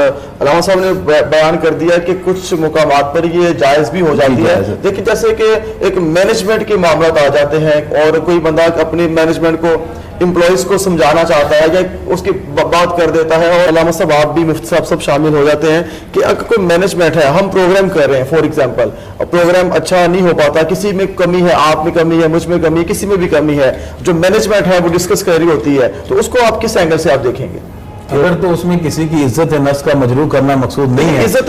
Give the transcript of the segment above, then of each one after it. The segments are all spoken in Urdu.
علامہ صاحب نے بیان کر دیا کہ کچھ مقامات پر یہ جائز بھی ہو جاتی ہے، لیکن جیسے کہ ایک مینجمنٹ کے معاملات آ جاتے ہیں اور کوئی بندہ اپنی مینجمنٹ کو امپلائیز کو سمجھانا چاہتا ہے یا اس کی بات کر دیتا ہے، اور علامہ صاحب آپ بھی مفتی صاحب سب شامل ہو جاتے ہیں کہ اگر کوئی مینجمنٹ ہے، ہم پروگرام کر رہے ہیں فار ایگزامپل، پروگرام اچھا نہیں ہو پاتا، کسی میں کمی ہے، آپ میں کمی ہے، مجھ میں کمی ہے، کسی میں بھی کمی ہے، جو مینجمنٹ ہے وہ ڈسکس کر رہی ہوتی ہے، تو اس کو آپ کس اینگل سے آپ دیکھیں گے؟ عزت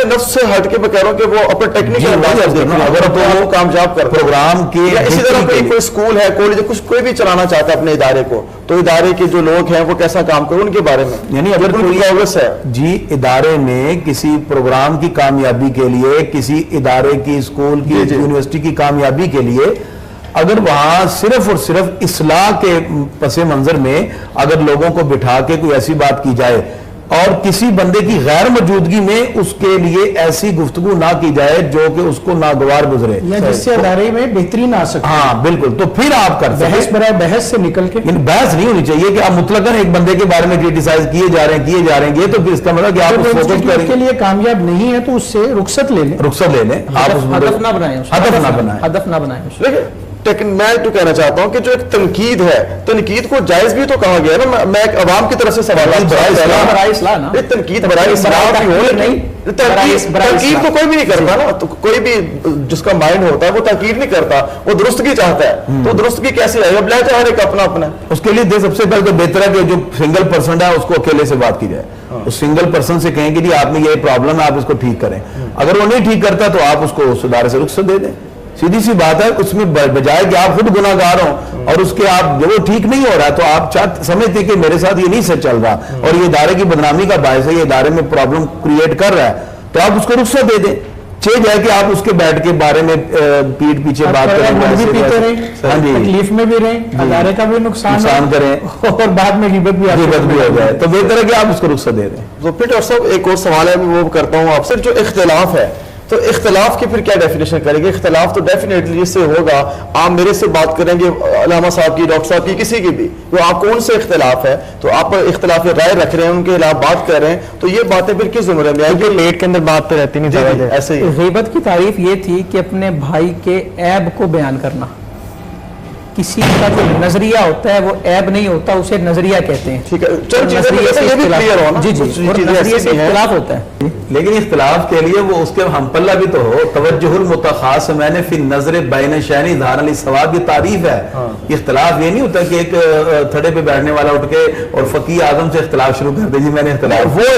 نفس سے ہٹ کے میں کہہ رہا ہوں کہ وہ اپنے ٹیکنیکل اگر تو وہ کامیاب کر پروگرام کے اسی طرح کوئی اسکول ہے، کالج ہے، کچھ کوئی بھی چلانا چاہتا ہے اپنے ادارے کو، تو ادارے کے جو لوگ ہیں وہ کیسا کام کریں ان کے بارے میں، یعنی اگر کوئی پروگرس ہے جی ادارے میں کسی پروگرام کی کامیابی کے لیے، کسی ادارے کی، اسکول کی، یونیورسٹی کی کامیابی کے لیے اگر وہاں صرف اور صرف اصلاح کے پس منظر میں اگر لوگوں کو بٹھا کے کوئی ایسی بات کی جائے اور کسی بندے کی غیر موجودگی میں اس کے لیے ایسی گفتگو نہ کی جائے جو کہ اس کو ناگوار گزرے یا جس سے ادارے میں بہتری نہ آ سکے، ہاں بالکل، تو پھر آپ کرتے ہیں بحث برائے بحث سے نکل کے، بحث نہیں ہونی چاہیے کہ آپ مطلقاً ایک بندے کے بارے میں کریٹیسائز کیے جا رہے ہیں یہ تو پھر اس کا مطلب کہ آپ اس کے لیے کامیاب نہیں ہے تو اس سے رخصت لے لیں، ہدف نہ بنائیں۔ لیکن میں تو کہنا چاہتا ہوں کہ جو ایک تنقید ہے، تنقید کو جائز بھی تو کہا گیا ہے نا، میں ایک عوام کی طرف سے سوالات تنقید برائے اصلاح بھی ہو، نہیں تنقید تو کوئی بھی نہیں کرتا نا، تو کوئی بھی جس کا مائنڈ ہوتا ہے وہ تنقید نہیں کرتا، وہ درستگی چاہتا ہے، تو درستگی کیسے ہے؟ اب لہجہ ہر ایک اپنا اپنا، اس کے لیے سب سے پہلے تو بہتر ہے کہ جو سنگل پرسن ہے اس کو اکیلے سے بات کی جائے، اس سنگل پرسن سے کہیں کہ جی آپ میں یہ پرابلم ہے، آپ اس کو ٹھیک کریں، اگر وہ نہیں ٹھیک کرتا تو آپ اس کو اس ادارے سے رخصت دے دیں، سیدھی سی بات ہے، اس میں بجائے کہ آپ خود گناہ گار ہوں اور اس کے آپ جب وہ ٹھیک نہیں ہو رہا تو آپ سمجھتے کہ میرے ساتھ یہ نہیں سے چل رہا اور یہ ادارے کی بدنامی کا باعث ہے، یہ ادارے میں پرابلم کریٹ کر رہا ہے، تو آپ اس کو رخصت دے دیں، جائے کہ آپ اس کے بیٹھ کے بارے میں پیٹ پیچھے بات کریں، تکلیف میں بھی رہیں، ادارے کا بھی نقصان کریں اور بعد میں غیبت بھی ہو جائے، تو بہتر ہے کہ آپ اس کو رخصت دے دیں۔ تو پھر ڈاکٹر صاحب ایک اور سوال ہے، میں وہ کرتا ہوں آپ سے، جو اختلاف ہے تو اختلاف کی پھر کیا ڈیفینیشن کریں گے؟ اختلاف تو ڈیفینیٹلی اس سے ہوگا، آپ میرے سے بات کریں گے، علامہ صاحب کی، ڈاکٹر صاحب کی، کسی کی بھی، تو آپ کو ان سے اختلاف ہے تو آپ اختلاف رائے رکھ رہے ہیں، ان کے خلاف بات کر رہے ہیں، تو یہ باتیں پھر کس زمرے میں آئیں گے؟ پیٹ کے اندر بات تو رہتی نہیں، ایسے ہی غیبت کی تعریف یہ تھی کہ اپنے بھائی کے عیب کو بیان کرنا، کسی کا جو نظریہ ہوتا ہے وہ عیب نہیں ہوتا، اسے نظریہ کہتے ہیں، ٹھیک ہے، نظریے سے اختلاف ہوتا ہے، لیکن اختلاف کے لیے وہ اس کے ہم پلہ بھی تو ہو، توجہ المتخاصمین فی النظر بین شین ظہر للصواب، یہ تعریف ہے، اختلاف یہ نہیں ہوتا کہ ایک تھڑے پہ بیٹھنے والا اٹھ کے اور فقیہ اعظم سے اختلاف شروع کر دے، جی میں نے اختلاف، وہ